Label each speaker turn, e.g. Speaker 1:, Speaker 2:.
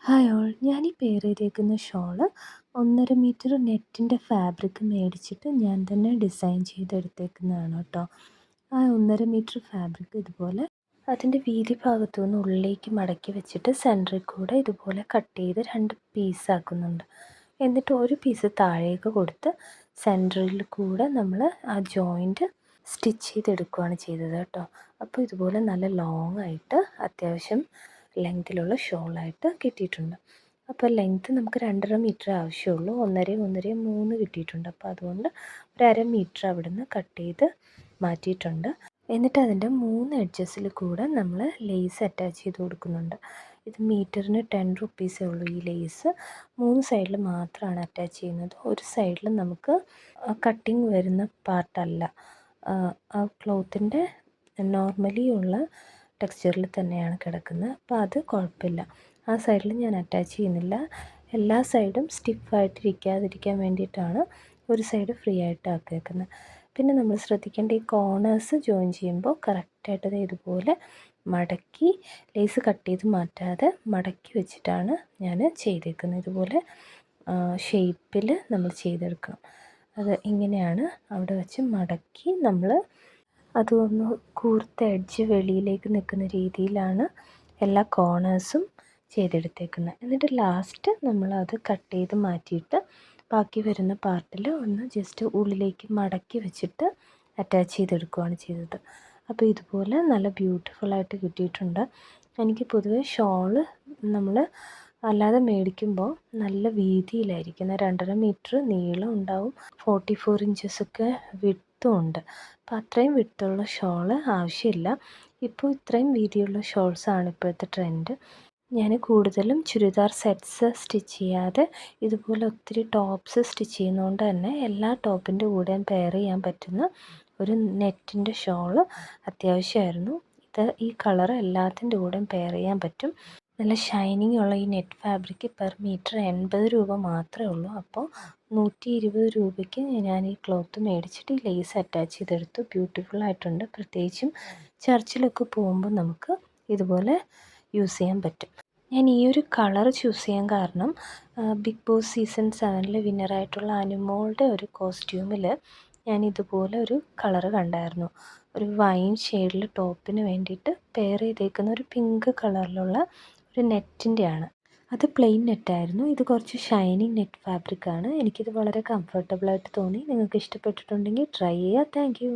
Speaker 1: Hi all, ഞാനീ pair ചെയ്തേക്കുന്ന shawl 1.5 metre നെറ്റിൻ്റെ ഫാബ്രിക് മേടിച്ചിട്ട് ഞാൻ തന്നെ ഡിസൈൻ ചെയ്തെടുത്തേക്കുന്നതാണ് കേട്ടോ. ആ 1.5 മീറ്റർ ഫാബ്രിക് ഇതുപോലെ അതിൻ്റെ വീതി ഭാഗത്തു നിന്ന് ഉള്ളിലേക്ക് മടക്കി വെച്ചിട്ട് സെൻറ്ററിൽ കൂടെ ഇതുപോലെ കട്ട് ചെയ്ത് 2 പീസാക്കുന്നുണ്ട്. എന്നിട്ട് ഒരു പീസ് താഴേക്ക് കൊടുത്ത് സെൻറ്ററിൽ കൂടെ നമ്മൾ ആ ജോയിൻറ്റ് സ്റ്റിച്ച് ചെയ്തെടുക്കുകയാണ് ചെയ്തത് കേട്ടോ. അപ്പോൾ ഇതുപോലെ നല്ല ലോങ് ആയിട്ട് അത്യാവശ്യം ലെങ്തിലുള്ള ഷോളായിട്ട് കിട്ടിയിട്ടുണ്ട്. അപ്പോൾ ലെങ്ത്ത് നമുക്ക് 2.5 മീറ്റർ ആവശ്യമുള്ളൂ. 1.5 കിട്ടിയിട്ടുണ്ട്. അപ്പോൾ അതുകൊണ്ട് ഒരു 1/2 മീറ്റർ അവിടുന്ന് കട്ട് ചെയ്ത് മാറ്റിയിട്ടുണ്ട്. എന്നിട്ട് അതിൻ്റെ 3 എഡ്ജസിൽ കൂടെ നമ്മൾ ലേസ് അറ്റാച്ച് ചെയ്ത് കൊടുക്കുന്നുണ്ട്. ഇത് മീറ്ററിന് 10 റുപ്പീസേ ഉള്ളൂ ഈ ലേസ്. 3 സൈഡിൽ മാത്രമാണ് അറ്റാച്ച് ചെയ്യുന്നത്. ഒരു സൈഡിൽ നമുക്ക് കട്ടിങ് വരുന്ന പാർട്ടല്ല, ആ ക്ലോത്തിൻ്റെ നോർമലി ഉള്ള ടെക്സ്ചറിൽ തന്നെയാണ് കിടക്കുന്നത്. അപ്പോൾ അത് കുഴപ്പമില്ല. ആ സൈഡിൽ ഞാൻ അറ്റാച്ച് ചെയ്യുന്നില്ല. എല്ലാ സൈഡും സ്റ്റിഫായിട്ടിരിക്കാതിരിക്കാൻ വേണ്ടിയിട്ടാണ് ഒരു സൈഡ് ഫ്രീ ആയിട്ട് ആക്കിയേക്കുന്നത്. പിന്നെ നമ്മൾ ശ്രദ്ധിക്കേണ്ട ഈ കോർണേഴ്സ് ജോയിൻ ചെയ്യുമ്പോൾ കറക്റ്റായിട്ട് ഇതുപോലെ മടക്കി ലേസ് കട്ട് ചെയ്ത് മാറ്റാതെ മടക്കി വെച്ചിട്ടാണ് ഞാൻ ചെയ്തേക്കുന്നത്. ഇതുപോലെ ഷേപ്പിൽ നമ്മൾ ചെയ്തെടുക്കണം. അത് ഇങ്ങനെയാണ് അവിടെ വെച്ച് മടക്കി നമ്മൾ അതൊന്ന് കൂർത്ത എഡ്ജ് വെളിയിലേക്ക് നിൽക്കുന്ന രീതിയിലാണ് എല്ലാ കോർണേഴ്സും ചെയ്തെടുത്തേക്കുന്നത്. എന്നിട്ട് ലാസ്റ്റ് നമ്മളത് കട്ട് ചെയ്ത് മാറ്റിയിട്ട് ബാക്കി വരുന്ന പാർട്ടിൽ ഒന്ന് ജസ്റ്റ് ഉള്ളിലേക്ക് മടക്കി വെച്ചിട്ട് അറ്റാച്ച് ചെയ്തെടുക്കുകയാണ് ചെയ്തത്. അപ്പോൾ ഇതുപോലെ നല്ല ബ്യൂട്ടിഫുള്ളായിട്ട് കിട്ടിയിട്ടുണ്ട്. എനിക്ക് പൊതുവേ ഷോള് നമ്മൾ അല്ലാതെ മേടിക്കുമ്പോൾ നല്ല വീതിയിലായിരിക്കും. 2.5 മീറ്റർ നീളം ഉണ്ടാവും, 44 ഇഞ്ചസൊക്കെ വിഡ്ത്തും ഉണ്ട്. അപ്പോൾ അത്രയും വിഡ്ത്തുള്ള ഷോള് ആവശ്യമില്ല. ഇപ്പോൾ ഇത്രയും വീതിയുള്ള ഷോൾസാണ് ഇപ്പോഴത്തെ ട്രെൻഡ്. ഞാൻ കൂടുതലും ചുരിദാർ സെറ്റ്സ് സ്റ്റിച്ച് ചെയ്യാതെ ഇതുപോലെ ഒത്തിരി ടോപ്സ് സ്റ്റിച്ച് ചെയ്യുന്നതുകൊണ്ട് തന്നെ എല്ലാ ടോപ്പിൻ്റെ കൂടെയും പെയർ ചെയ്യാൻ പറ്റുന്ന ഒരു നെറ്റിൻ്റെ ഷോള് അത്യാവശ്യമായിരുന്നു. ഈ കളർ എല്ലാത്തിൻ്റെ കൂടെയും പെയർ ചെയ്യാൻ പറ്റും. നല്ല ഷൈനിങ് ഉള്ള ഈ നെറ്റ് ഫാബ്രിക് പെർ മീറ്റർ 80 രൂപ മാത്രമേ ഉള്ളൂ. അപ്പോൾ 120 രൂപയ്ക്ക് ഞാൻ ഈ ക്ലോത്ത് മേടിച്ചിട്ട് ഈ ലേസ് അറ്റാച്ച് ചെയ്തെടുത്തു. ബ്യൂട്ടിഫുള്ളായിട്ടുണ്ട്. പ്രത്യേകിച്ചും ചർച്ചിലൊക്കെ പോകുമ്പോൾ നമുക്ക് ഇതുപോലെ യൂസ് ചെയ്യാൻ പറ്റും. ഞാൻ ഈ ഒരു കളർ ചൂസ് ചെയ്യാൻ കാരണം ബിഗ് ബോസ് സീസൺ 7 വിന്നറായിട്ടുള്ള അനുമോളുടെ ഒരു കോസ്റ്റ്യൂമിൽ ഞാൻ ഇതുപോലെ ഒരു കളർ കണ്ടായിരുന്നു. ഒരു വൈൻ ഷെയ്ഡിൽ ടോപ്പിന് വേണ്ടിയിട്ട് പെയർ ചെയ്തേക്കുന്ന ഒരു പിങ്ക് കളറിലുള്ള ഒരു നെറ്റിൻ്റെയാണ്. അത് പ്ലെയിൻ നെറ്റായിരുന്നു. ഇത് കുറച്ച് ഷൈനിങ് നെറ്റ് ഫാബ്രിക്കാണ്. എനിക്കിത് വളരെ കംഫർട്ടബിളായിട്ട് തോന്നി. നിങ്ങൾക്ക് ഇഷ്ടപ്പെട്ടിട്ടുണ്ടെങ്കിൽ ട്രൈ ചെയ്യുക. Thank you.